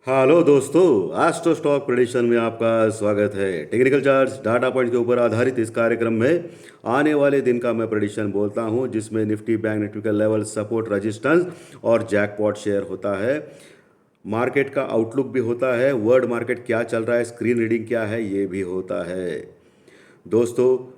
Hello दोस्तों, astro stock prediction में आपका स्वागत है। टेक्निकल चार्ट्स डाटा पॉइंट के ऊपर आधारित इस कार्यक्रम में आने वाले दिन का मैं प्रेडिक्शन बोलता हूं, जिसमें निफ्टी बैंक निफ्टी का लेवल, सपोर्ट, रेजिस्टेंस और जैकपॉट शेयर होता है। मार्केट का आउटलुक भी होता है, वर्ल्ड मार्केट क्या चल रहा है, स्क्रीन रीडिंग क्या है, ये भी होता है। दोस्तों,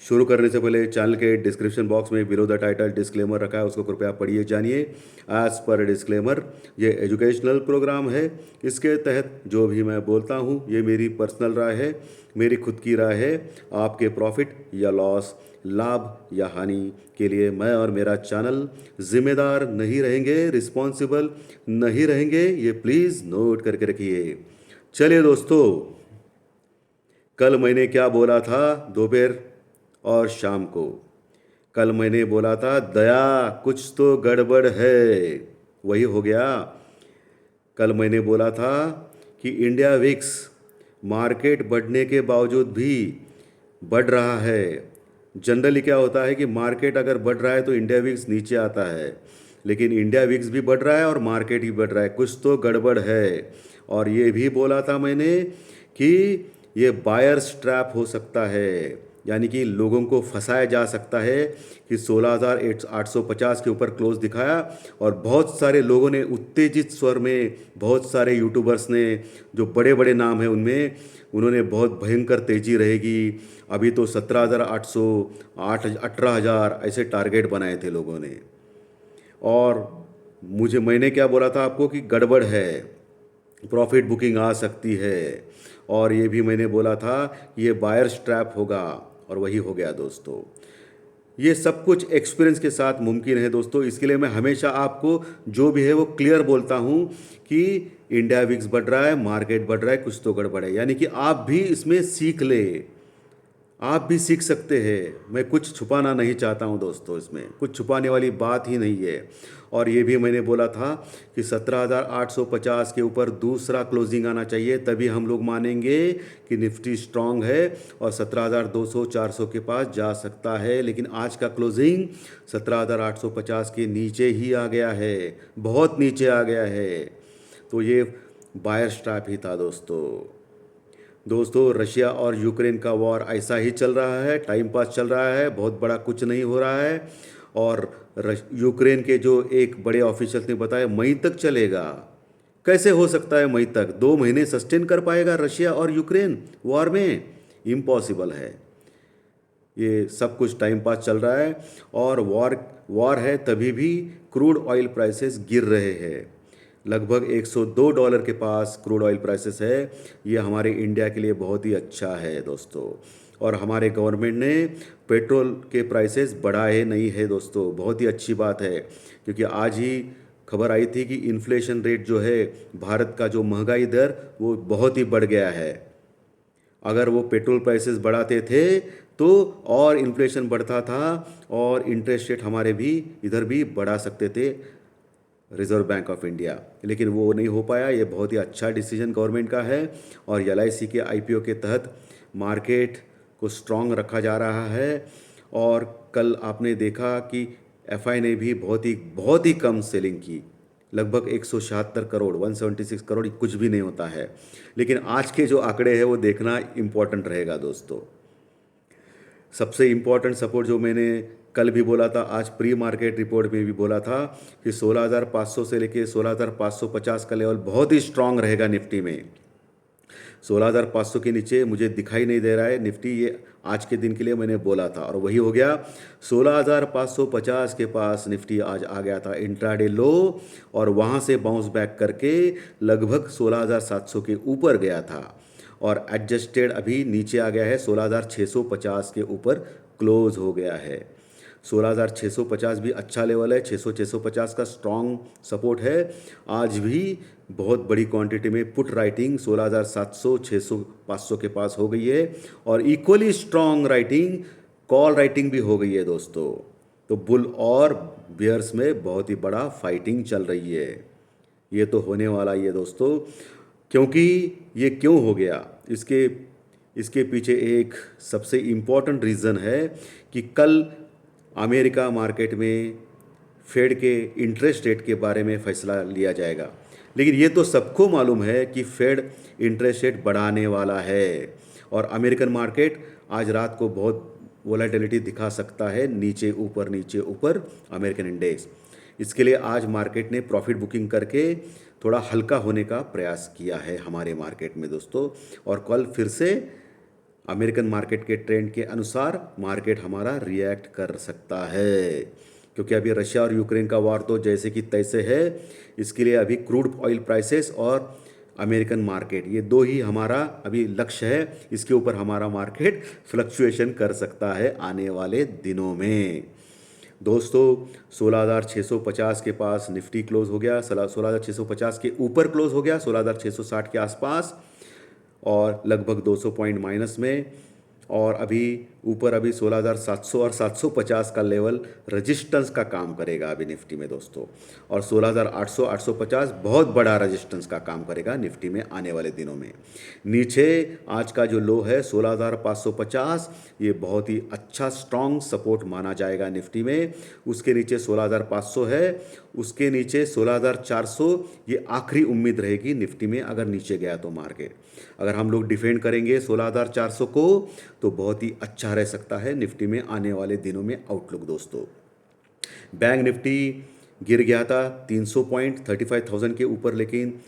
शुरू करने से पहले चैनल के डिस्क्रिप्शन बॉक्स में बिलो द टाइटल डिस्क्लेमर रखा है, उसको कृपया पढ़िए जानिए। एज पर डिस्क्लेमर, ये एजुकेशनल प्रोग्राम है। इसके तहत जो भी मैं बोलता हूँ ये मेरी पर्सनल राय है, मेरी खुद की राय है। आपके प्रॉफिट या लॉस, लाभ या हानि के लिए मैं और मेरा चैनल जिम्मेदार नहीं रहेंगे, रिस्पॉन्सिबल नहीं रहेंगे, ये प्लीज़ नोट करके रखिए। चलिए दोस्तों, कल मैंने क्या बोला था दोपहर और शाम को? कल मैंने बोला था दया कुछ तो गड़बड़ है, वही हो गया। कल मैंने बोला था कि इंडिया विक्स मार्केट बढ़ने के बावजूद भी बढ़ रहा है। जनरली क्या होता है कि मार्केट अगर बढ़ रहा है तो इंडिया विक्स नीचे आता है, लेकिन इंडिया विक्स भी बढ़ रहा है और मार्केट भी बढ़ रहा है, कुछ तो गड़बड़ है। और ये भी बोला था मैंने कि ये बायर्स ट्रैप हो सकता है, यानी कि लोगों को फंसाया जा सकता है कि 16,850 के ऊपर क्लोज दिखाया। और बहुत सारे लोगों ने उत्तेजित स्वर में, बहुत सारे यूट्यूबर्स ने, जो बड़े बड़े नाम हैं उनमें, उन्होंने बहुत भयंकर तेज़ी रहेगी, अभी तो 17,800, 18,000 ऐसे टारगेट बनाए थे लोगों ने। और मैंने क्या बोला था आपको कि गड़बड़ है, प्रॉफिट बुकिंग आ सकती है। और ये भी मैंने बोला था ये बायर्स ट्रैप होगा, और वही हो गया दोस्तों। ये सब कुछ एक्सपीरियंस के साथ मुमकिन है दोस्तों, इसके लिए मैं हमेशा आपको जो भी है वो क्लियर बोलता हूँ कि इंडिया विक्स बढ़ रहा है, मार्केट बढ़ रहा है, कुछ तो गड़बड़ है, यानी कि आप भी इसमें सीख ले, आप भी सीख सकते हैं। मैं कुछ छुपाना नहीं चाहता हूं दोस्तों, इसमें कुछ छुपाने वाली बात ही नहीं है। और ये भी मैंने बोला था कि 17,850 के ऊपर दूसरा क्लोजिंग आना चाहिए, तभी हम लोग मानेंगे कि निफ्टी स्ट्रांग है और 17,200 400 के पास जा सकता है। लेकिन आज का क्लोजिंग 17,850 के नीचे ही आ गया है, बहुत नीचे आ गया है। तो ये बायर स्ट्रैप ही था दोस्तों। दोस्तों, रशिया और यूक्रेन का वॉर ऐसा ही चल रहा है, टाइम पास चल रहा है, बहुत बड़ा कुछ नहीं हो रहा है। और यूक्रेन के जो एक बड़े ऑफिशियल ने बताया मई तक चलेगा। कैसे हो सकता है मई तक? 2 महीने सस्टेन कर पाएगा रशिया और यूक्रेन वॉर में? इम्पॉसिबल है। ये सब कुछ टाइम पास चल रहा है। और वॉर वॉर है तभी भी क्रूड ऑयल प्राइसेस गिर रहे हैं। लगभग $102 के पास क्रूड ऑयल प्राइसेस है। ये हमारे इंडिया के लिए बहुत ही अच्छा है दोस्तों। और हमारे गवर्नमेंट ने पेट्रोल के प्राइसेस बढ़ाए नहीं है दोस्तों, बहुत ही अच्छी बात है। क्योंकि आज ही खबर आई थी कि इन्फ्लेशन रेट जो है, भारत का जो महंगाई दर, वो बहुत ही बढ़ गया है। अगर वो पेट्रोल प्राइसेस बढ़ाते थे तो और इन्फ्लेशन बढ़ता था, और इंटरेस्ट रेट हमारे भी इधर भी बढ़ा सकते थे, रिजर्व बैंक ऑफ इंडिया। लेकिन वो नहीं हो पाया। ये बहुत ही अच्छा डिसीजन गवर्नमेंट का है। और LIC के IPO के तहत मार्केट को स्ट्रांग रखा जा रहा है। और कल आपने देखा कि FI ने भी बहुत ही कम सेलिंग की, लगभग 176 करोड़, 176 करोड़, कुछ भी नहीं होता है। लेकिन आज के जो आंकड़े हैं वो देखना इम्पोर्टेंट रहेगा दोस्तों। सबसे इम्पोर्टेंट सपोर्ट जो मैंने कल भी बोला था, आज प्री मार्केट रिपोर्ट में भी बोला था कि 16,500 से लेके 16,550 का लेवल बहुत ही स्ट्रांग रहेगा निफ्टी में। 16,500 के नीचे मुझे दिखाई नहीं दे रहा है निफ्टी, ये आज के दिन के लिए मैंने बोला था, और वही हो गया। 16,550 के पास निफ्टी आज आ गया था इंट्राडे लो, और वहाँ से बाउंस बैक करके लगभग 16,700 के ऊपर गया था। और एडजस्टेड अभी नीचे आ गया है, 16,650 के ऊपर क्लोज हो गया है। 16,650 भी अच्छा लेवल है, 600-650 का स्ट्रॉन्ग सपोर्ट है। आज भी बहुत बड़ी क्वांटिटी में पुट राइटिंग 16,700, 600, 500 के पास हो गई है, और equally strong writing call writing भी हो गई है दोस्तों। तो बुल और बियर्स में बहुत ही बड़ा फाइटिंग चल रही है। ये तो होने वाला ही है दोस्तों। क्योंकि ये क्यों हो गया, इसके इसके पीछे एक सबसे इम्पॉर्टेंट रीज़न है कि कल अमेरिका मार्केट में फेड के इंटरेस्ट रेट के बारे में फैसला लिया जाएगा। लेकिन ये तो सबको मालूम है कि फेड इंटरेस्ट रेट बढ़ाने वाला है और अमेरिकन मार्केट आज रात को बहुत वोलेटिलिटी दिखा सकता है, नीचे ऊपर अमेरिकन इंडेक्स। इसके लिए आज मार्केट ने प्रॉफिट बुकिंग करके थोड़ा हल्का होने का प्रयास किया है हमारे मार्केट में दोस्तों। और कल फिर से अमेरिकन मार्केट के ट्रेंड के अनुसार मार्केट हमारा रिएक्ट कर सकता है, क्योंकि अभी रशिया और यूक्रेन का वार तो जैसे कि तैसे है। इसके लिए अभी क्रूड ऑयल प्राइसेस और अमेरिकन मार्केट, ये दो ही हमारा अभी लक्ष्य है। इसके ऊपर हमारा मार्केट फ्लक्चुएशन कर सकता है आने वाले दिनों में दोस्तों। 16,650 के पास निफ्टी क्लोज हो गया, 16,650 के ऊपर क्लोज हो गया, 16,660 के आसपास और लगभग 200 पॉइंट माइनस में। और अभी ऊपर अभी 16,700 और 750 का लेवल रजिस्टेंस का काम करेगा अभी निफ्टी में दोस्तों। और 16,800 850 बहुत बड़ा रजिस्टेंस का काम करेगा निफ्टी में आने वाले दिनों में। नीचे आज का जो लो है 16,550, ये बहुत ही अच्छा स्ट्रॉन्ग सपोर्ट माना जाएगा निफ्टी में। उसके नीचे 16,500 है, उसके नीचे 16,400, ये आखिरी उम्मीद रहेगी निफ्टी में अगर नीचे गया तो मार्केट। अगर हम लोग डिफेंड करेंगे 16,400 को तो बहुत ही अच्छा रह सकता है निफ्टी में आने वाले दिनों में आउटलुक दोस्तों। बैंक निफ्टी गिर गया था 300 पॉइंट 35,000 के ऊपर, लेकिन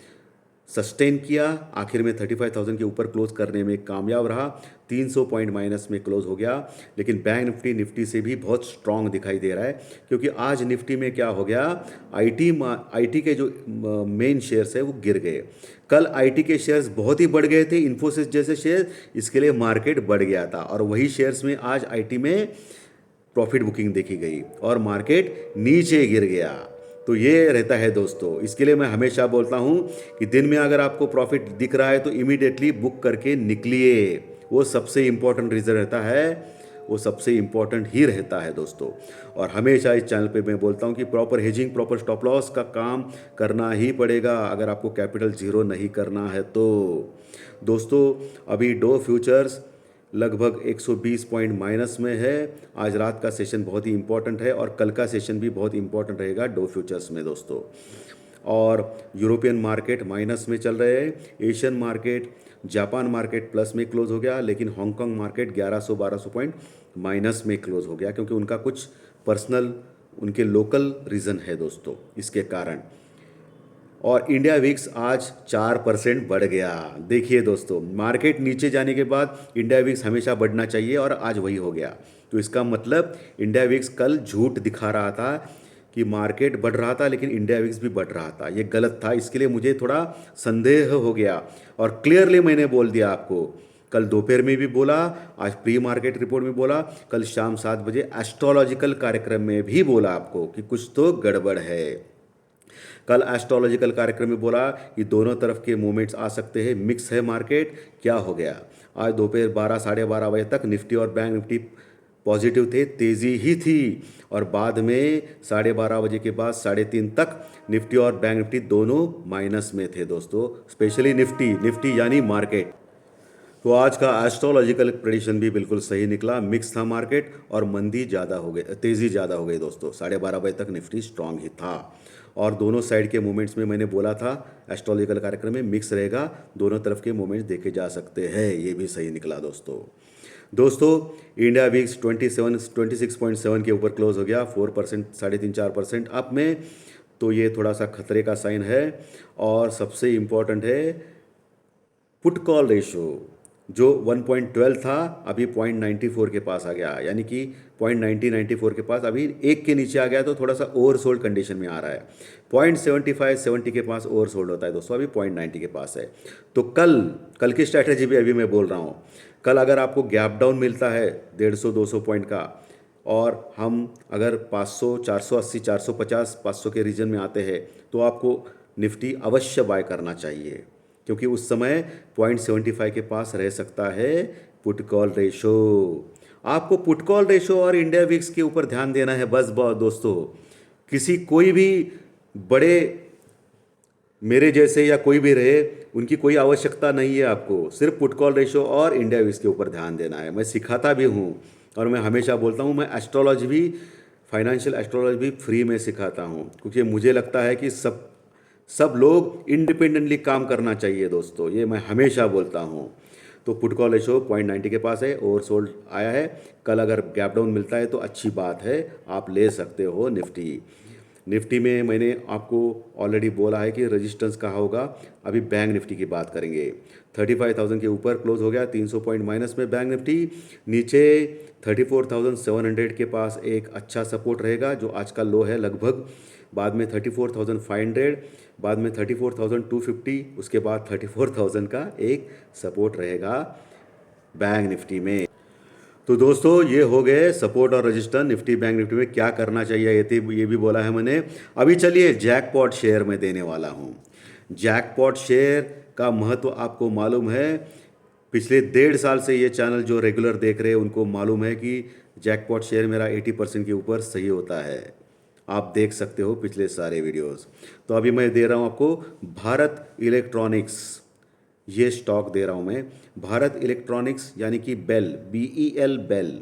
सस्टेन किया, आखिर में 35,000 के ऊपर क्लोज करने में कामयाब रहा। 300 पॉइंट माइनस में क्लोज हो गया, लेकिन बैंक निफ्टी से भी बहुत स्ट्रांग दिखाई दे रहा है, क्योंकि आज निफ्टी में क्या हो गया, आईटी के जो मेन शेयर्स है वो गिर गए। कल आईटी के शेयर्स बहुत ही बढ़ गए थे, इन्फोसिस जैसे शेयर, इसके लिए मार्केट बढ़ गया था। और वही शेयर्स में आज आईटी में प्रॉफिट बुकिंग देखी गई और मार्केट नीचे गिर गया। तो ये रहता है दोस्तों। इसके लिए मैं हमेशा बोलता हूँ कि दिन में अगर आपको प्रॉफिट दिख रहा है तो इमीडिएटली बुक करके निकलिए, वो सबसे इम्पोर्टेंट रीज़न रहता है, वो सबसे इम्पोर्टेंट ही रहता है दोस्तों। और हमेशा इस चैनल पे मैं बोलता हूँ कि proper hedging, proper stop loss का काम करना ही पड़ेगा अगर आपको कैपिटल जीरो नहीं करना है तो दोस्तों। अभी डो फ्यूचर्स लगभग 120 पॉइंट माइनस में है। आज रात का सेशन बहुत ही इंपॉर्टेंट है और कल का सेशन भी बहुत इंपॉर्टेंट रहेगा डो फ्यूचर्स में दोस्तों। और यूरोपियन मार्केट माइनस में चल रहे हैं, Asian market, Japan market plus में क्लोज हो गया, लेकिन हांगकांग मार्केट 1100-1200 पॉइंट माइनस में क्लोज हो गया, क्योंकि उनका कुछ पर्सनल, उनके लोकल रीज़न है दोस्तों इसके कारण। और इंडिया विक्स आज 4% बढ़ गया। देखिए दोस्तों, मार्केट नीचे जाने के बाद इंडिया विक्स हमेशा बढ़ना चाहिए और आज वही हो गया। तो इसका मतलब इंडिया विक्स कल झूठ दिखा रहा था कि मार्केट बढ़ रहा था लेकिन इंडिया विक्स भी बढ़ रहा था, ये गलत था। इसके लिए मुझे थोड़ा संदेह हो गया और क्लियरली मैंने बोल दिया आपको। कल दोपहर में भी बोला, आज प्री मार्केट रिपोर्ट में बोला, कल शाम 7 बजे एस्ट्रोलॉजिकल कार्यक्रम में भी बोला आपको कि कुछ तो गड़बड़ है। कल एस्ट्रोलॉजिकल कार्यक्रम में बोला कि दोनों तरफ के मूवमेंट्स आ सकते हैं, मिक्स है मार्केट। क्या हो गया, आज दोपहर 12 साढ़े 12 बजे तक निफ्टी और बैंक निफ्टी पॉजिटिव थे, तेज़ी ही थी। और बाद में 12:30 बजे के बाद 3:30 तक निफ्टी और बैंक निफ्टी दोनों माइनस में थे दोस्तों, स्पेशली निफ्टी यानी मार्केट। तो आज का एस्ट्रोलॉजिकल प्रेडिक्शन भी बिल्कुल सही निकला, मिक्स था मार्केट और मंदी ज़्यादा हो गई, तेज़ी ज़्यादा हो गई दोस्तों। 12:30 बजे तक निफ्टी स्ट्रांग ही था और दोनों साइड के मूवमेंट्स में मैंने बोला था एस्ट्रोलॉजिकल कार्यक्रम में मिक्स रहेगा, दोनों तरफ के मूवमेंट्स देखे जा सकते हैं, ये भी सही निकला दोस्तों। इंडिया विक्स 26.7 के ऊपर क्लोज हो गया, 4%, 3.5-4% अप में। तो ये थोड़ा सा खतरे का साइन है। और सबसे इम्पॉर्टेंट है पुट कॉल रेशो, जो 1.12 था अभी 0.94 के पास आ गया, यानी कि 0.94 के पास अभी एक के नीचे आ गया, तो थोड़ा सा ओवरसोल्ड कंडीशन में आ रहा है। 0.75-70 के पास ओवरसोल्ड होता है दोस्तों, अभी 0.90 के पास है। तो कल की स्ट्रैटेजी भी अभी मैं बोल रहा हूँ, कल अगर आपको गैप डाउन मिलता है 150-200 पॉइंट का और हम अगर 500, 480, 450, 500 के रीजन में आते हैं तो आपको निफ्टी अवश्य बाय करना चाहिए, क्योंकि उस समय 0.75 के पास रह सकता है पुट कॉल रेशो। आपको पुट कॉल रेशो और इंडिया विक्स के ऊपर ध्यान देना है बस दोस्तों। कोई भी बड़े मेरे जैसे या कोई भी रहे, उनकी कोई आवश्यकता नहीं है, आपको सिर्फ पुट कॉल रेशो और इंडिया विक्स के ऊपर ध्यान देना है। मैं सिखाता भी हूँ और मैं हमेशा बोलता हूँ, मैं एस्ट्रोलॉजी भी, फाइनेंशियल एस्ट्रोलॉजी भी फ्री में सिखाता हूँ, क्योंकि मुझे लगता है कि सब लोग इंडिपेंडेंटली काम करना चाहिए दोस्तों, ये मैं हमेशा बोलता हूँ। तो पुट कॉल रेशो 0.90 के पास है, ओवर सोल्ड आया है। कल अगर गैप डाउन मिलता है तो अच्छी बात है, आप ले सकते हो निफ्टी। निफ्टी में मैंने आपको ऑलरेडी बोला है कि रेजिस्टेंस कहाँ होगा। अभी बैंक निफ्टी की बात करेंगे। 35,000 के ऊपर क्लोज हो गया, 300 पॉइंट माइनस में बैंक निफ्टी। नीचे 34,700 के पास एक अच्छा सपोर्ट रहेगा, जो आज का लो है लगभग। बाद में 34,500, बाद में 34,250, उसके बाद 34,000 का एक सपोर्ट रहेगा बैंक निफ्टी में। तो दोस्तों ये हो गए सपोर्ट और रजिस्टर निफ्टी बैंक निफ्टी में क्या करना चाहिए, ये भी बोला है मैंने। अभी चलिए जैकपॉट शेयर में देने वाला हूँ। जैकपॉट शेयर का महत्व आपको मालूम है। पिछले 1.5 साल से ये चैनल जो रेगुलर देख रहे हैं उनको मालूम है कि जैकपॉट शेयर मेरा 80% के ऊपर सही होता है। आप देख सकते हो पिछले सारे वीडियोस। तो अभी मैं दे रहा हूँ आपको भारत इलेक्ट्रॉनिक्स, ये स्टॉक दे रहा हूँ मैं। भारत इलेक्ट्रॉनिक्स यानी कि बेल, BEL बेल।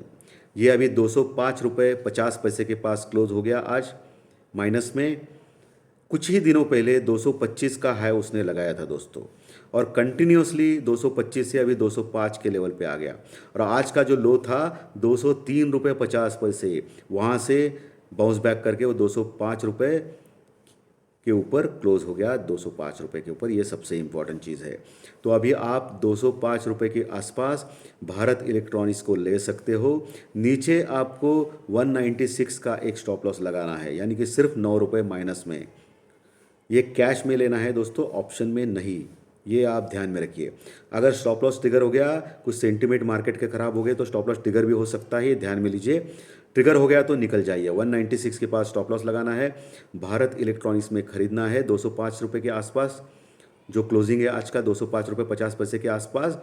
ये अभी 205 रुपये 50 पैसे के पास क्लोज हो गया आज माइनस में। कुछ ही दिनों पहले 225 का हाई उसने लगाया था दोस्तों, और कंटिन्यूसली 225 से अभी 205 के लेवल पे आ गया। और आज का जो लो था 203 रुपये 50 पैसे, वहाँ से बाउंस बैक करके वो 205 रुपये के ऊपर क्लोज हो गया, 205 रुपये के ऊपर। ये सबसे इम्पॉर्टेंट चीज़ है। तो अभी आप 205 रुपये के आसपास भारत इलेक्ट्रॉनिक्स को ले सकते हो। नीचे आपको 196 का एक स्टॉप लॉस लगाना है, यानी कि सिर्फ 9 रुपये माइनस में। ये कैश में लेना है दोस्तों, ऑप्शन में नहीं। ये आप ध्यान में रखिए। अगर स्टॉप लॉस ट्रिगर हो गया, कुछ सेंटिमेंट मार्केट के खराब हो गए तो स्टॉप लॉस ट्रिगर भी हो सकता है, ध्यान में लीजिए। ट्रिगर हो गया तो निकल जाइए। 196 के पास स्टॉप लॉस लगाना है। भारत इलेक्ट्रॉनिक्स में खरीदना है 205 रुपये के आसपास। जो क्लोजिंग है आज का 205 रुपये 50 पैसे के आसपास।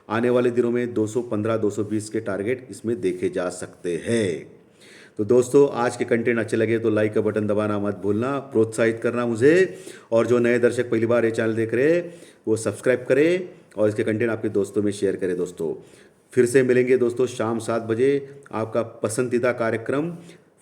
आने वाले दिनों में 215 220 के टारगेट इसमें देखे जा सकते हैं। तो दोस्तों आज के कंटेंट अच्छे लगे तो लाइक का बटन दबाना मत भूलना, प्रोत्साहित करना मुझे। और जो नए दर्शक पहली बार ये चैनल देख रहे हैं वो सब्सक्राइब करें और इसके कंटेंट आपके दोस्तों में शेयर करें दोस्तों। फिर से मिलेंगे दोस्तों शाम 7 बजे, आपका पसंदीदा कार्यक्रम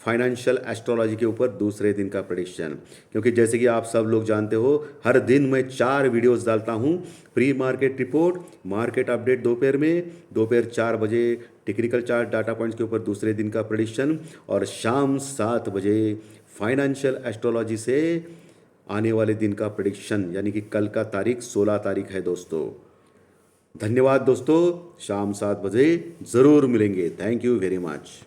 फाइनेंशियल एस्ट्रोलॉजी के ऊपर दूसरे दिन का प्रेडिक्शन। क्योंकि जैसे कि आप सब लोग जानते हो, हर दिन मैं 4 वीडियोस डालता हूं। Pre market report, market update दोपहर में, दोपहर 4 बजे टेक्निकल चार्ट डाटा पॉइंट्स के ऊपर दूसरे दिन का प्रेडिक्शन, और शाम 7 बजे फाइनेंशियल एस्ट्रोलॉजी से आने वाले दिन का प्रेडिक्शन, यानी कि कल का तारीख 16 तारीख है दोस्तों। धन्यवाद दोस्तों, शाम 7 बजे ज़रूर मिलेंगे। Thank you very much.